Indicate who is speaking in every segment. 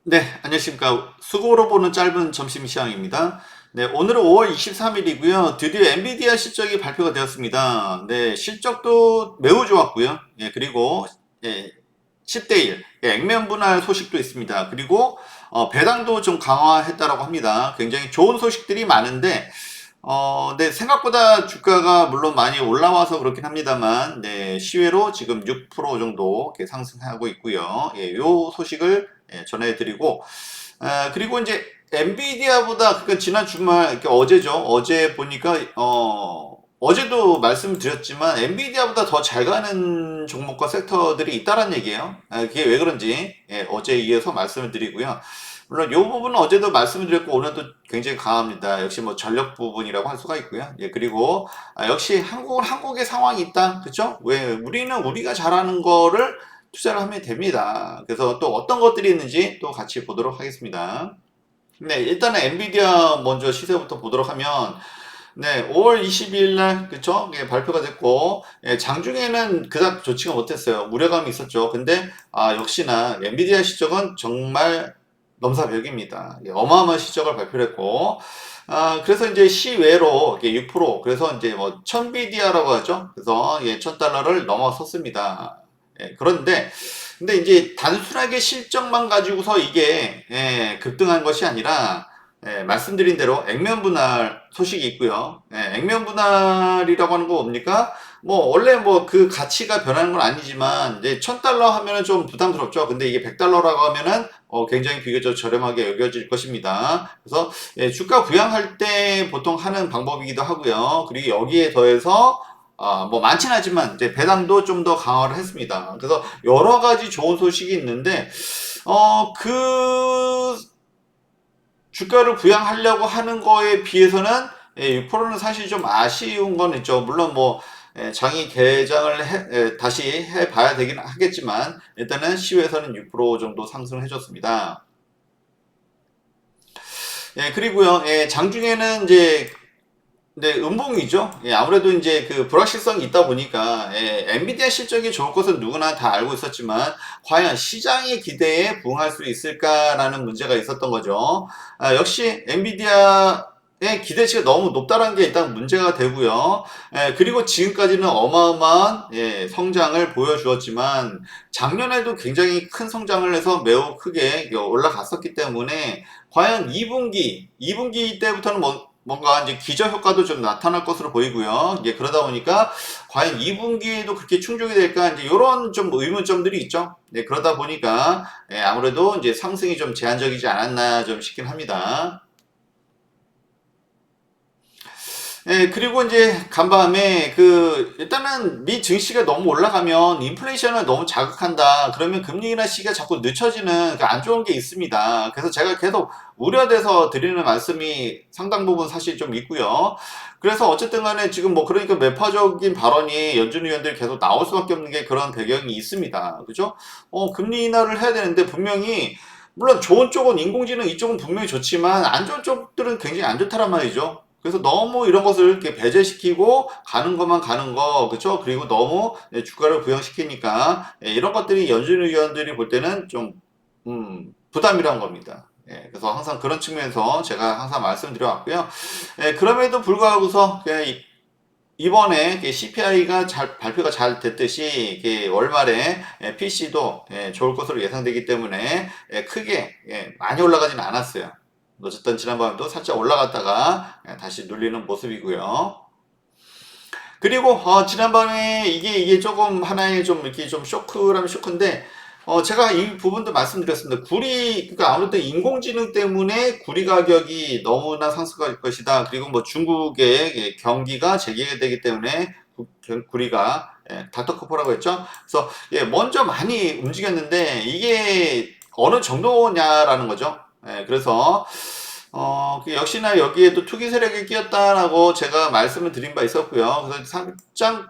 Speaker 1: 네, 안녕하십니까. 수고로 보는 짧은 점심 시황입니다. 네, 오늘은 5월 23일이고요. 드디어 엔비디아 실적이 발표가 되었습니다. 네, 실적도 매우 좋았고요. 예, 그리고 10대 1, 액면 분할 소식도 있습니다. 그리고 배당도 좀 강화했다라고 합니다. 굉장히 좋은 소식들이 많은데 네, 생각보다 주가가 물론 많이 올라와서 그렇긴 합니다만, 네, 시외로 지금 6% 정도 이렇게 상승하고 있고요. 예, 요 소식을 전해드리고, 그리고 이제 엔비디아보다, 그러니까 지난 주말, 이렇게 어제죠. 어제 보니까, 어제도 말씀드렸지만, 엔비디아보다 더 잘 가는 종목과 섹터들이 있다는 얘기예요. 그게 왜 그런지, 어제에 이어서 말씀을 드리고요. 물론 이 부분은 어제도 말씀드렸고 오늘도 굉장히 강합니다. 역시 뭐 전력 부분이라고 할 수가 있고요. 예, 그리고 역시 한국은 한국의 상황이 있다. 그죠? 왜 우리는 우리가 잘하는 거를 투자를 하면 됩니다. 그래서 또 어떤 것들이 있는지 또 같이 보도록 하겠습니다. 네, 일단은 엔비디아 먼저 시세부터 보도록 하면 네, 5월 22일 날, 그쵸? 예, 발표가 됐고, 예, 장중에는 그닥 좋지가 못했어요. 우려감이 있었죠. 근데, 역시나, 엔비디아 실적은 정말 넘사벽입니다. 예, 어마어마한 실적을 발표를 했고, 그래서 이제 시외로, 이게 6%, 그래서 이제 뭐, 1000비디아라고 하죠. 그래서, 예, 1000달러를 넘어섰습니다. 예, 그런데, 근데 이제 단순하게 실적만 가지고서 이게, 급등한 것이 아니라, 말씀드린 대로 액면 분할 소식이 있고요. 액면 분할이라고 하는 거 뭡니까? 뭐 원래 뭐 그 가치가 변하는 건 아니지만 이제 1000달러 하면은 좀 부담스럽죠. 근데 이게 100달러라고 하면은 굉장히 비교적 저렴하게 여겨질 것입니다. 그래서 주가 부양할 때 보통 하는 방법이기도 하고요. 그리고 여기에 더해서 뭐 많진 않지만 이제 배당도 좀 더 강화를 했습니다. 그래서 여러 가지 좋은 소식이 있는데 그 주가를 부양하려고 하는 거에 비해서는 6%는 사실 좀 아쉬운 건 있죠. 물론 뭐 장이 개장을 다시 해봐야 되긴 하겠지만 일단은 시외에서는 6% 정도 상승을 해줬습니다. 그리고요, 장중에는 이제 네, 음봉이죠. 아무래도 이제 그 불확실성이 있다 보니까 엔비디아 실적이 좋을 것은 누구나 다 알고 있었지만 과연 시장의 기대에 부응할 수 있을까라는 문제가 있었던 거죠. 역시 엔비디아의 기대치가 너무 높다는 게 일단 문제가 되고요. 그리고 지금까지는 어마어마한 성장을 보여주었지만 작년에도 굉장히 큰 성장을 해서 매우 크게 올라갔었기 때문에 과연 2분기 때부터는 뭔가 이제 기저 효과도 좀 나타날 것으로 보이고요. 이제 그러다 보니까 과연 2분기에도 그렇게 충족이 될까 이제 이런 좀 의문점들이 있죠. 네, 그러다 보니까 아무래도 이제 상승이 좀 제한적이지 않았나 좀 싶긴 합니다. 그리고 이제 간밤에 일단은 미 증시가 너무 올라가면 인플레이션을 너무 자극한다. 그러면 금리 인하 시기가 자꾸 늦춰지는 그 안 좋은 게 있습니다. 그래서 제가 계속 우려돼서 드리는 말씀이 상당 부분 사실 좀 있고요. 그래서 어쨌든 간에 지금 뭐 그러니까 매파적인 발언이 연준 의원들이 계속 나올 수밖에 없는 게 그런 배경이 있습니다. 그죠? 금리 인하를 해야 되는데 분명히 물론 좋은 쪽은 인공지능 이쪽은 분명히 좋지만 안 좋은 쪽들은 굉장히 안 좋다란 말이죠. 그래서 너무 이런 것을 이렇게 배제시키고 가는 것만 가는 거, 그렇죠? 그리고 너무 주가를 부양시키니까 이런 것들이 연준 의원들이 볼 때는 좀 부담이란 겁니다. 그래서 항상 그런 측면에서 제가 항상 말씀드려 왔고요. 그럼에도 불구하고서 그냥 이번에 CPI가 발표가 잘 됐듯이 월말에 PC도 좋을 것으로 예상되기 때문에 크게 많이 올라가지는 않았어요. 어쨌든 지난번에도 살짝 올라갔다가 다시 눌리는 모습이고요. 그리고 지난번에 이게 조금 하나의 좀 이렇게 좀 쇼크라면 쇼크인데 제가 이 부분도 말씀드렸습니다. 그러니까 아무래도 인공지능 때문에 구리 가격이 너무나 상승할 것이다. 그리고 뭐 중국의 경기가 재개되기 때문에 구리가 닥터커퍼라고 했죠. 그래서 먼저 많이 움직였는데 이게 어느 정도냐라는 거죠. 그래서 역시나 여기에도 투기 세력이 끼었다라고 제가 말씀을 드린 바 있었고요. 그래서 살짝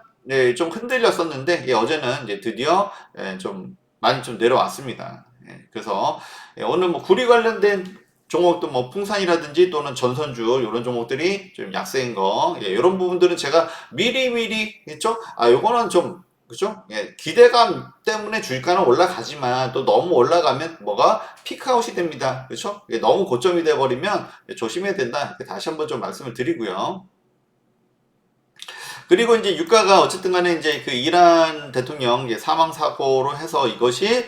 Speaker 1: 좀 흔들렸었는데 어제는 이제 드디어 좀 많이 좀 내려왔습니다. 그래서 오늘 뭐 구리 관련된 종목도 뭐 풍산이라든지 또는 전선주 이런 종목들이 좀 약세인 거 이런 부분들은 제가 미리미리 했죠. 요거는 좀 그죠? 예, 기대감 때문에 주가는 올라가지만 또 너무 올라가면 뭐가 피크아웃이 됩니다. 그렇죠? 너무 고점이 돼 버리면 조심해야 된다. 이렇게 다시 한번 좀 말씀을 드리고요. 그리고 이제 유가가 어쨌든 간에 이제 그 이란 대통령 이제 사망 사고로 해서 이것이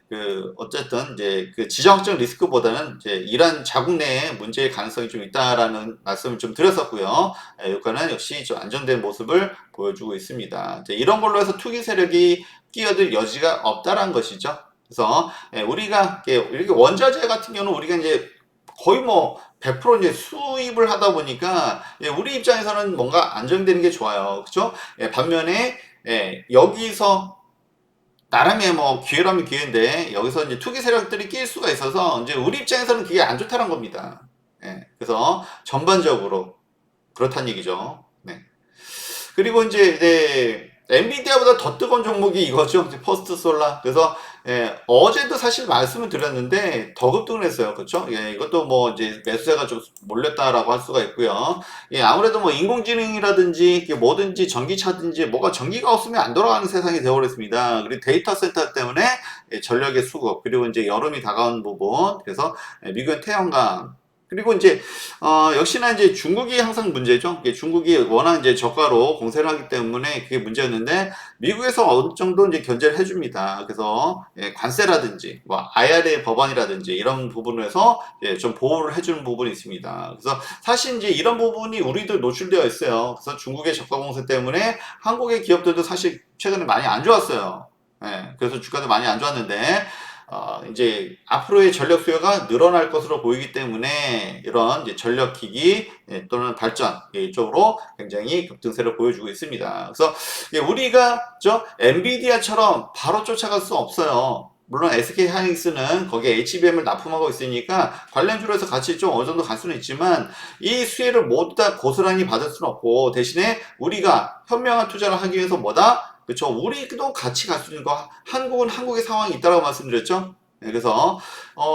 Speaker 1: 그 어쨌든 이제 그 지정학적 리스크보다는 이제 이란 자국 내에 문제의 가능성이 좀 있다라는 말씀을 좀 드렸었고요. 유가는 역시 좀 안정된 모습을 보여주고 있습니다. 이제 이런 걸로 해서 투기 세력이 끼어들 여지가 없다라는 것이죠. 그래서 우리가 이렇게 원자재 같은 경우는 우리가 이제 거의 뭐 100% 이제 수입을 하다 보니까 우리 입장에서는 뭔가 안정되는 게 좋아요. 그죠? 반면에 여기서 나름의 뭐 기회라면 기회인데 여기서 이제 투기 세력들이 낄 수가 있어서 이제 우리 입장에서는 그게 안 좋다는 겁니다. 그래서 전반적으로 그렇다는 얘기죠. 네. 그리고 이제 엔비디아보다 더 뜨거운 종목이 이거죠. 퍼스트 솔라. 그래서 어제도 사실 말씀을 드렸는데 더 급등을 했어요. 그렇죠? 이것도 뭐 이제 매수세가 좀 몰렸다라고 할 수가 있고요. 아무래도 뭐 인공지능이라든지 뭐든지 전기차든지 뭐가 전기가 없으면 안 돌아가는 세상이 되어버렸습니다. 그리고 데이터 센터 때문에 전력의 수급 그리고 이제 여름이 다가온 부분 그래서 미국의 태양광 그리고 이제 역시나 이제 중국이 항상 문제죠. 중국이 워낙 이제 저가로 공세를 하기 때문에 그게 문제였는데 미국에서 어느 정도 이제 견제를 해줍니다. 그래서 관세라든지 뭐 IRA 법안이라든지 이런 부분에서 좀 보호를 해주는 부분이 있습니다. 그래서 사실 이제 이런 부분이 우리도 노출되어 있어요. 그래서 중국의 저가 공세 때문에 한국의 기업들도 사실 최근에 많이 안 좋았어요. 그래서 주가도 많이 안 좋았는데 이제 앞으로의 전력 수요가 늘어날 것으로 보이기 때문에 이런 이제 전력기기 또는 발전 이쪽으로 굉장히 급등세를 보여주고 있습니다. 그래서 우리가 엔비디아처럼 바로 쫓아갈 수 없어요. 물론 SK 하이닉스는 거기에 HBM을 납품하고 있으니까 관련주로 해서 같이 좀 어느 정도 갈 수는 있지만 이 수혜를 모두 다 고스란히 받을 수는 없고 대신에 우리가 현명한 투자를 하기 위해서 뭐다? 그렇죠. 우리도 같이 갈 수 있는 거 한국은 한국의 상황이 있다라고 말씀드렸죠. 그래서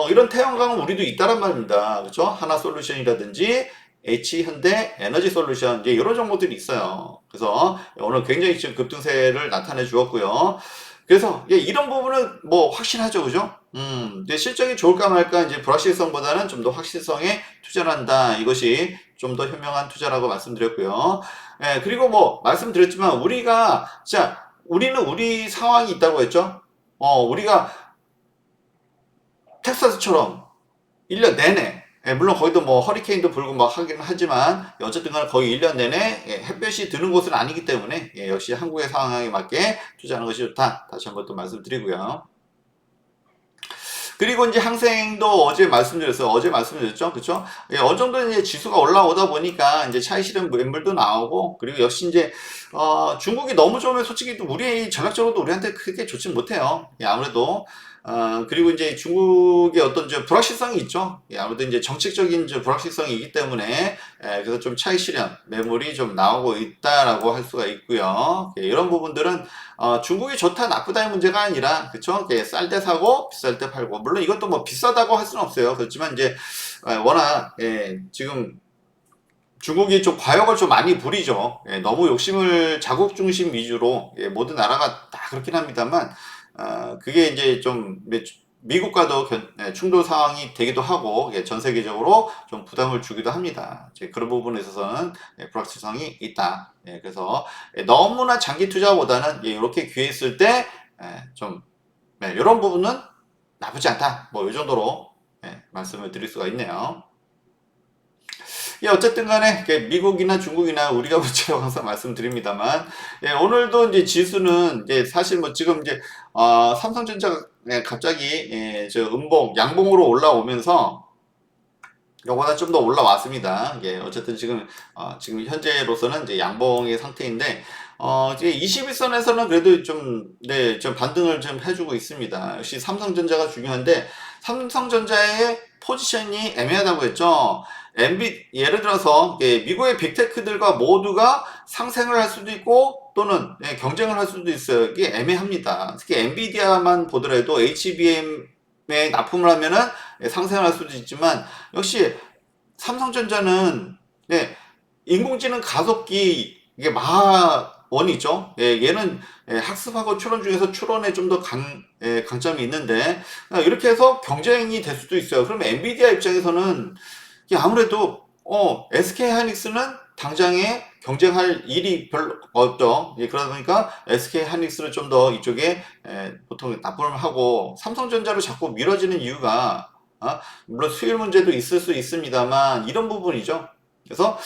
Speaker 1: 이런 태양광은 우리도 있다란 말입니다. 그렇죠. 하나솔루션이라든지 H현대 에너지솔루션 이제 이런 종목들이 있어요. 그래서 오늘 굉장히 지금 급등세를 나타내 주었고요. 그래서 이런 부분은 뭐 확실하죠, 그죠? 이제 실적이 좋을까 말까 이제 불확실성보다는 좀 더 확실성에 투자를 한다. 이것이 좀 더 현명한 투자라고 말씀드렸고요. 그리고 뭐 말씀드렸지만 우리는 우리 상황이 있다고 했죠. 우리가 텍사스처럼 1년 내내 물론 거기도 뭐 허리케인도 불고 막 하긴 하지만 어쨌든 간에 거의 1년 내내 햇볕이 드는 곳은 아니기 때문에 역시 한국의 상황에 맞게 투자하는 것이 좋다. 다시 한번 또 말씀드리고요. 그리고 이제 항생도 어제 말씀드렸어요. 어제 말씀드렸죠. 그쵸? 어느 정도 이제 지수가 올라오다 보니까 이제 차익 실현 매물도 나오고, 그리고 역시 이제, 중국이 너무 좋으면 솔직히 또 우리, 전략적으로도 우리한테 크게 좋진 못해요. 아무래도, 그리고 이제 중국의 어떤 저 불확실성이 있죠. 아무래도 이제 정책적인 저 불확실성이 있기 때문에, 그래서 좀 차익 실현 매물이 좀 나오고 있다라고 할 수가 있고요. 이런 부분들은 중국이 좋다 나쁘다의 문제가 아니라 그쵸? 쌀 때 사고 비쌀 때 팔고 물론 이것도 뭐 비싸다고 할 수는 없어요. 그렇지만 이제 워낙 지금 중국이 좀 과욕을 좀 많이 부리죠. 너무 욕심을 자국 중심 위주로 모든 나라가 다 그렇긴 합니다만 그게 이제 좀 미국과도 충돌 상황이 되기도 하고 전 세계적으로 좀 부담을 주기도 합니다. 그런 부분에 있어서는 불확실성이 있다. 그래서 너무나 장기 투자보다는 이렇게 기회 있을 때 좀 이런 부분은 나쁘지 않다. 뭐 이 정도로 말씀을 드릴 수가 있네요. 어쨌든 간에 미국이나 중국이나 우리가 문제라고 항상 말씀드립니다만 오늘도 이제 지수는 이제 사실 뭐 지금 이제 삼성전자가 갑자기 저 양봉으로 올라오면서 요거보다 좀 더 올라왔습니다. 어쨌든 지금 현재로서는 이제 양봉의 상태인데 이제 21선에서는 그래도 좀 반등을 좀 해주고 있습니다. 역시 삼성전자가 중요한데 삼성전자의 포지션이 애매하다고 했죠. 예를 들어서 미국의 빅테크들과 모두가 상생을 할 수도 있고 또는 경쟁을 할 수도 있어요. 이게 애매합니다. 특히 엔비디아만 보더라도 HBM에 납품을 하면은 상생을 할 수도 있지만 역시 삼성전자는 인공지능 가속기 이게 원이죠. 예, 얘는 학습하고 추론 중에서 추론에 좀 더 강점이 있는데 이렇게 해서 경쟁이 될 수도 있어요. 그럼 엔비디아 입장에서는 이게 아무래도 SK 하이닉스는 당장에 경쟁할 일이 별로 없죠. 예, 그러다 보니까 SK 하이닉스를 좀 더 이쪽에 보통 납품을 하고 삼성전자로 자꾸 미뤄지는 이유가 물론 수율 문제도 있을 수 있습니다만 이런 부분이죠. 그래서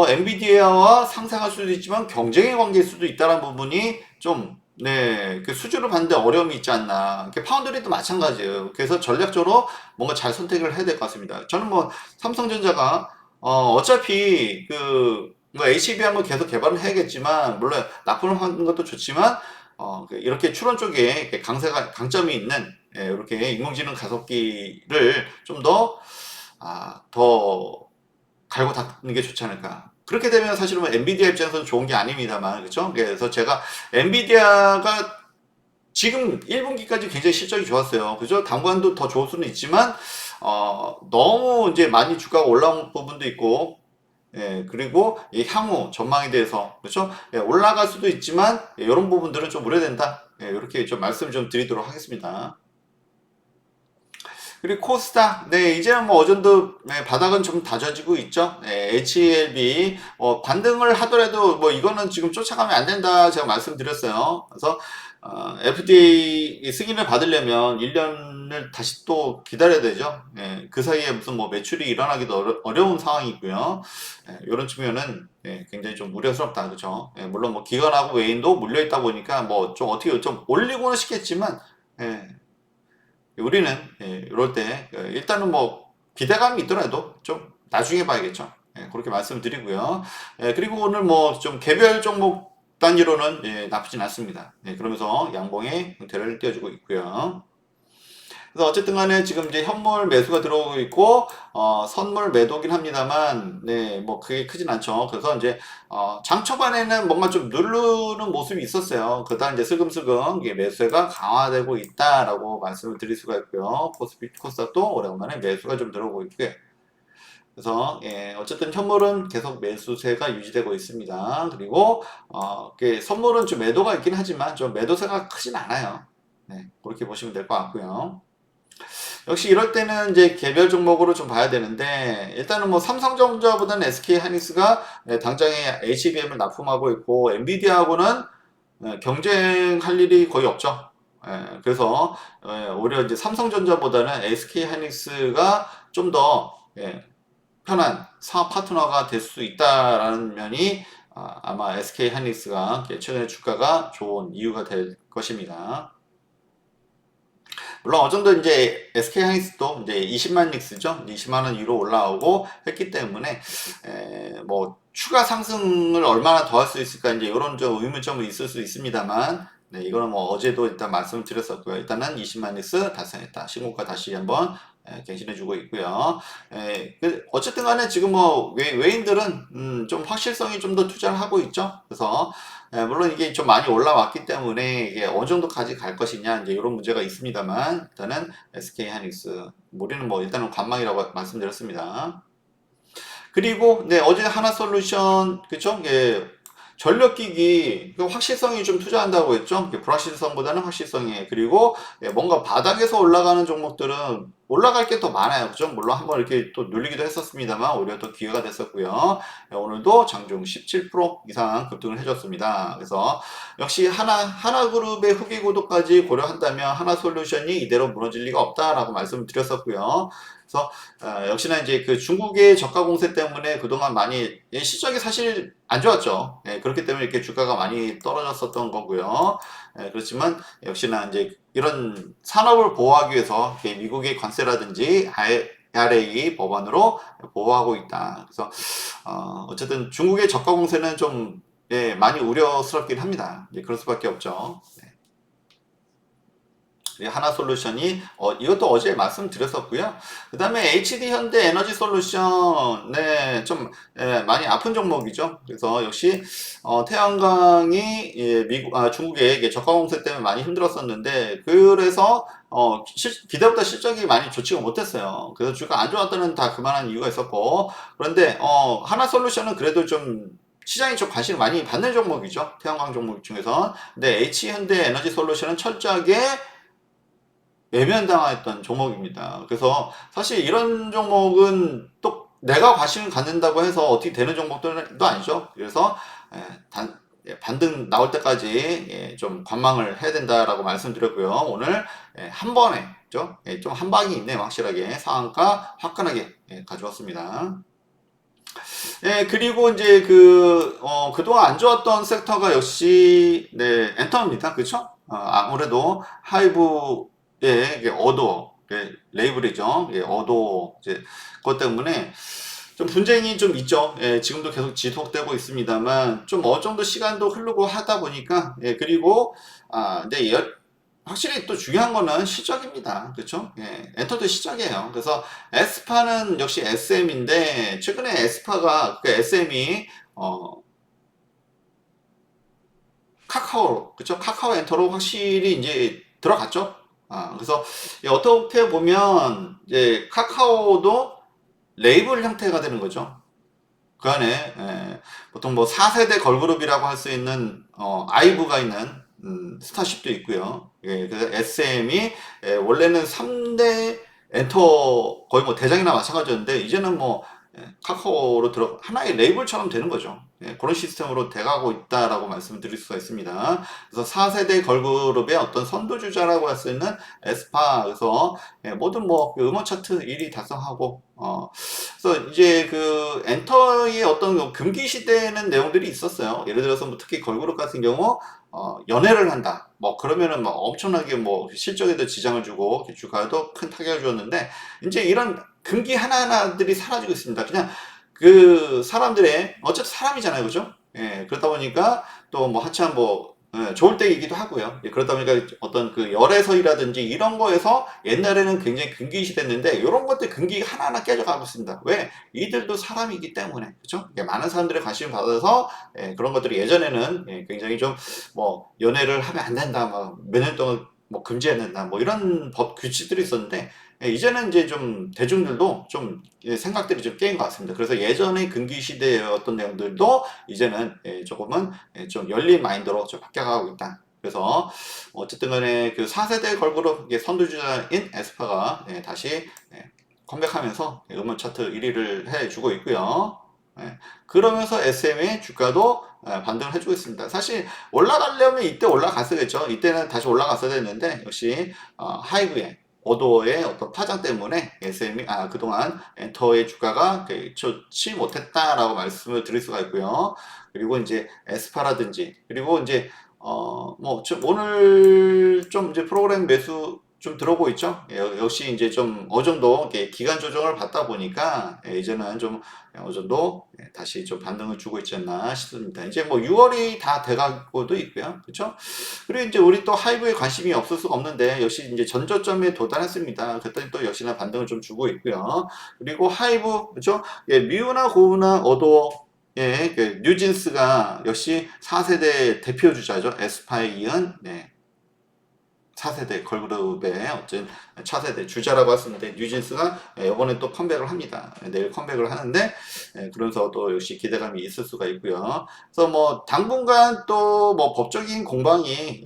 Speaker 1: 엔비디아와 상생할 수도 있지만 경쟁의 관계일 수도 있다는 부분이 좀 그 수주를 받는데 어려움이 있지 않나. 파운드리도 마찬가지예요. 그래서 전략적으로 뭔가 잘 선택을 해야 될 것 같습니다. 저는 뭐 삼성전자가 어차피 뭐 HB 한번 계속 개발을 해야겠지만 물론 납품을 하는 것도 좋지만 이렇게 추론 쪽에 강점이 있는 이렇게 인공지능 가속기를 좀 더 갈고 닦는 게 좋지 않을까. 그렇게 되면 사실은 뭐 엔비디아 입장에서는 좋은 게 아닙니다만, 그렇죠? 그래서 제가 엔비디아가 지금 1분기까지 굉장히 실적이 좋았어요. 그죠? 당분간도 더 좋을 수는 있지만, 너무 이제 많이 주가가 올라온 부분도 있고, 그리고 이 향후 전망에 대해서, 그렇죠? 올라갈 수도 있지만, 이런 부분들은 좀 우려된다. 이렇게 좀 말씀 좀 드리도록 하겠습니다. 그리고 코스닥, 이제는 뭐 어전도 바닥은 좀 다져지고 있죠. HLB 반등을 하더라도 뭐 이거는 지금 쫓아가면 안 된다 제가 말씀드렸어요. 그래서 FDA 승인을 받으려면 1년을 다시 또 기다려야 되죠. 그 사이에 무슨 뭐 매출이 일어나기도 어려운 상황이고요. 이런 측면은 굉장히 좀 우려스럽다, 그렇죠? 물론 뭐 기관하고 외인도 물려 있다 보니까 뭐 좀 어떻게 좀 올리고는 싶겠지만. 우리는 이럴 때 일단은 뭐 기대감이 있더라도 좀 나중에 봐야겠죠. 그렇게 말씀을 드리고요. 그리고 오늘 뭐 좀 개별 종목 단위로는 나쁘진 않습니다. 그러면서 양봉의 형태를 띄워주고 있고요. 그래서 어쨌든 간에 지금 이제 현물 매수가 들어오고 있고, 선물 매도긴 합니다만, 뭐 그게 크진 않죠. 그래서 이제, 장 초반에는 뭔가 좀 누르는 모습이 있었어요. 그러다 이제 슬금슬금 이게 매수가 강화되고 있다라고 말씀을 드릴 수가 있고요. 코스피, 코스닥도 오래간만에 매수가 좀 들어오고 있고요. 그래서 어쨌든 현물은 계속 매수세가 유지되고 있습니다. 그리고 선물은 좀 매도가 있긴 하지만 좀 매도세가 크진 않아요. 그렇게 보시면 될 것 같고요. 역시 이럴 때는 이제 개별 종목으로 좀 봐야 되는데 일단은 뭐 삼성전자보다는 SK 하이닉스가 당장에 HBM을 납품하고 있고 엔비디아하고는 경쟁할 일이 거의 없죠. 그래서 오히려 이제 삼성전자보다는 SK 하이닉스가 좀 더 편한 사업 파트너가 될 수 있다라는 면이 아마 SK 하이닉스가 최근에 주가가 좋은 이유가 될 것입니다. 물론 어느 정도 이제 SK 하이닉스도 이제 20만 닉스죠. 20만 원 위로 올라오고 했기 때문에 뭐 추가 상승을 얼마나 더 할 수 있을까 이제 이런 좀 의문점은 있을 수 있습니다만 이거는 뭐 어제도 일단 말씀을 드렸었고요. 일단은 20만 닉스 달성했다. 신고가 다시 한번 갱신해주고 있고요. 어쨌든 간에 지금 뭐 외인들은 좀 확실성이 좀 더 투자를 하고 있죠. 그래서 물론 이게 좀 많이 올라왔기 때문에 이게 어느 정도까지 갈 것이냐 이제 이런 문제가 있습니다만 일단은 SK 하이닉스 우리는 뭐 일단은 관망이라고 말씀드렸습니다. 그리고 어제 하나솔루션 그쵸? 전력기기 확실성이 좀 투자한다고 했죠. 불확실성보다는 확실성이 그리고 뭔가 바닥에서 올라가는 종목들은 올라갈 게 더 많아요. 그죠? 물론 한번 이렇게 또 눌리기도 했었습니다만 오히려 또 기회가 됐었고요. 오늘도 장중 17% 이상 급등을 해줬습니다. 그래서 역시 하나그룹의 후기 구도까지 고려한다면 하나솔루션이 이대로 무너질 리가 없다라고 말씀을 드렸었고요. 그래서 역시나 이제 그 중국의 저가 공세 때문에 그동안 많이 실적이 사실 안 좋았죠. 그렇기 때문에 이렇게 주가가 많이 떨어졌었던 거고요. 그렇지만 역시나 이제 이런 산업을 보호하기 위해서 미국의 관세라든지 IRA 법안으로 보호하고 있다. 그래서 어쨌든 중국의 저가 공세는 좀 많이 우려스럽긴 합니다. 그럴 수밖에 없죠. 하나솔루션이 이것도 어제 말씀드렸었고요. 그 다음에 HD 현대 에너지 솔루션 좀 많이 아픈 종목이죠. 그래서 역시 태양광이 중국의 저가 공세 때문에 많이 힘들었었는데 그래서 기대보다 실적이 많이 좋지가 못했어요. 그래서 주가 안 좋았다는 다 그만한 이유가 있었고 그런데 하나솔루션은 그래도 좀 시장이 좀 관심을 많이 받는 종목이죠. 태양광 종목 중에서. 근데 H현대에너지솔루션은 철저하게 외면당했던 종목입니다. 그래서 사실 이런 종목은 또 내가 관심을 갖는다고 해서 어떻게 되는 종목도 아니죠. 그래서 반등 나올 때까지 좀 관망을 해야 된다라고 말씀드렸고요. 오늘 한 번에 좀 한 방이 있네요. 확실하게 상한가 화끈하게 가져왔습니다. 그리고 이제 그동안 안 좋았던 섹터가 역시, 엔터입니다. 그쵸? 아무래도 하이브의 어도어, 레이블이죠. 어도어, 그것 때문에 좀 분쟁이 좀 있죠. 지금도 계속 지속되고 있습니다만, 좀 어느 정도 시간도 흐르고 하다 보니까, 그리고, 근데 확실히 또 중요한 거는 시적입니다. 그렇죠? 엔터도 시적이에요. 그래서 에스파는 역시 SM인데 최근에 에스파가 그 SM이 카카오 그렇죠? 카카오 엔터로 확실히 이제 들어갔죠. 그래서 어떻게 보면 이제 카카오도 레이블 형태가 되는 거죠. 그 안에 보통 뭐 4세대 걸그룹이라고 할 수 있는 아이브가 있는 스타쉽도 있고요. 그래서 SM이 원래는 3대 엔터 거의 뭐 대장이나 마찬가지였는데 이제는 뭐 카카오로 하나의 레이블처럼 되는 거죠. 그런 시스템으로 돼가고 있다라고 말씀을 드릴 수가 있습니다. 그래서 4세대 걸그룹의 어떤 선두주자라고 할 수 있는 에스파, 그래서 모든 그 음원 차트 1위 달성하고, 그래서 이제 그 엔터의 어떤 금기 시대에는 내용들이 있었어요. 예를 들어서 뭐 특히 걸그룹 같은 경우, 연애를 한다. 뭐 그러면은 막 엄청나게 뭐 실적에도 지장을 주고 주가에도 큰 타격을 주었는데 이제 이런 금기 하나하나들이 사라지고 있습니다. 그냥 그 사람들의 어쨌든 사람이잖아요, 그죠? 그러다 보니까 또 뭐 한참 좋을 때이기도 하고요. 그러다 보니까 어떤 그 열애설이라든지 이런 거에서 옛날에는 굉장히 금기시됐는데 이런 것들 금기 하나하나 깨져가고 있습니다. 왜? 이들도 사람이기 때문에, 그죠? 많은 사람들의 관심을 받아서 그런 것들이 예전에는 굉장히 좀 뭐 연애를 하면 안 된다, 몇 년 동안 뭐 금지해야 된다, 뭐 이런 법 규칙들이 있었는데 이제는 이제 좀 대중들도 좀 생각들이 좀 깨인 것 같습니다. 그래서 예전의 금기 시대의 어떤 내용들도 이제는 조금은 좀 열린 마인드로 좀 바뀌어가고 있다. 그래서 어쨌든 간에 그 4세대 걸그룹 선두주자인 에스파가 다시 컴백하면서 음원 차트 1위를 해주고 있고요. 그러면서 SM의 주가도 반등을 해주고 있습니다. 사실 올라가려면 이때 올라갔어야겠죠. 이때는 다시 올라갔어야 됐는데 역시 하이브의 어도어의 어떤 파장 때문에 SM이 그동안 엔터의 주가가 좋지 못했다라고 말씀을 드릴 수가 있고요. 그리고 이제 에스파라든지 그리고 이제 오늘 좀 이제 프로그램 매수 좀 들어오고 있죠. 역시 이제 좀 어느 정도 기간 조정을 받다 보니까 이제는 좀 어느 정도 다시 좀 반등을 주고 있지 않나 싶습니다. 이제 뭐 6월이 다 돼가고도 있고요. 그렇죠? 그리고 이제 우리 또 하이브에 관심이 없을 수가 없는데 역시 이제 전저점에 도달했습니다. 그랬더니 또 역시나 반등을 좀 주고 있고요. 그리고 하이브 그렇죠? 미우나 고우나 어도어 뉴진스가 역시 4세대 대표 주자죠. 에스파에 이은 4세대 걸그룹의 어쩐 차세대 주자라고 할 수 있는데 뉴진스가 이번에 또 컴백을 합니다. 내일 컴백을 하는데 그러면서 또 역시 기대감이 있을 수가 있고요. 그래서 뭐 당분간 또 뭐 법적인 공방이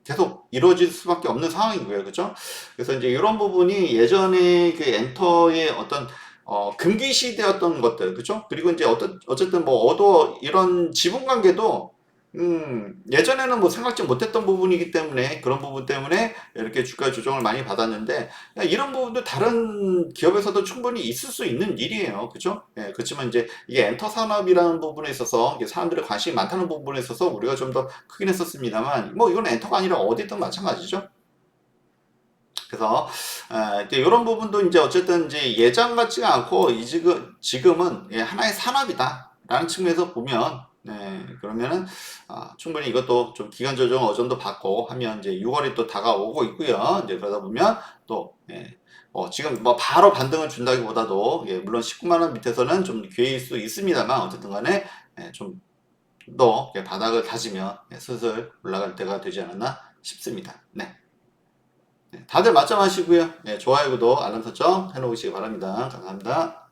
Speaker 1: 계속 이루어질 수밖에 없는 상황이고요. 그렇죠? 그래서 이제 이런 부분이 예전에 그 엔터의 어떤 금기 시대였던 것들, 그죠? 그리고 이제 어쨌든 뭐 이런 지분 관계도 예전에는 뭐 생각지 못했던 부분이기 때문에 그런 부분 때문에 이렇게 주가 조정을 많이 받았는데 이런 부분도 다른 기업에서도 충분히 있을 수 있는 일이에요. 그죠? 그렇지만 이제 이게 엔터 산업이라는 부분에 있어서 사람들의 관심이 많다는 부분에 있어서 우리가 좀 더 크긴 했었습니다만 뭐 이건 엔터가 아니라 어디든 마찬가지죠. 그래서 이런 부분도 이제 어쨌든 이제 예전 같지가 않고 지금은 하나의 산업이다라는 측면에서 보면 그러면은 충분히 이것도 좀 기간 조정 어느 정도 받고 하면 이제 6월이 또 다가오고 있고요. 이제 그러다 보면 또 지금 뭐 바로 반등을 준다기보다도 물론 19만 원 밑에서는 좀 기회일 수 있습니다만 어쨌든 간에 좀 더 바닥을 다지면 슬슬 올라갈 때가 되지 않았나 싶습니다. 네. 다들 맞점하시고요. 좋아요, 구독, 알람 설정 해놓으시기 바랍니다. 감사합니다.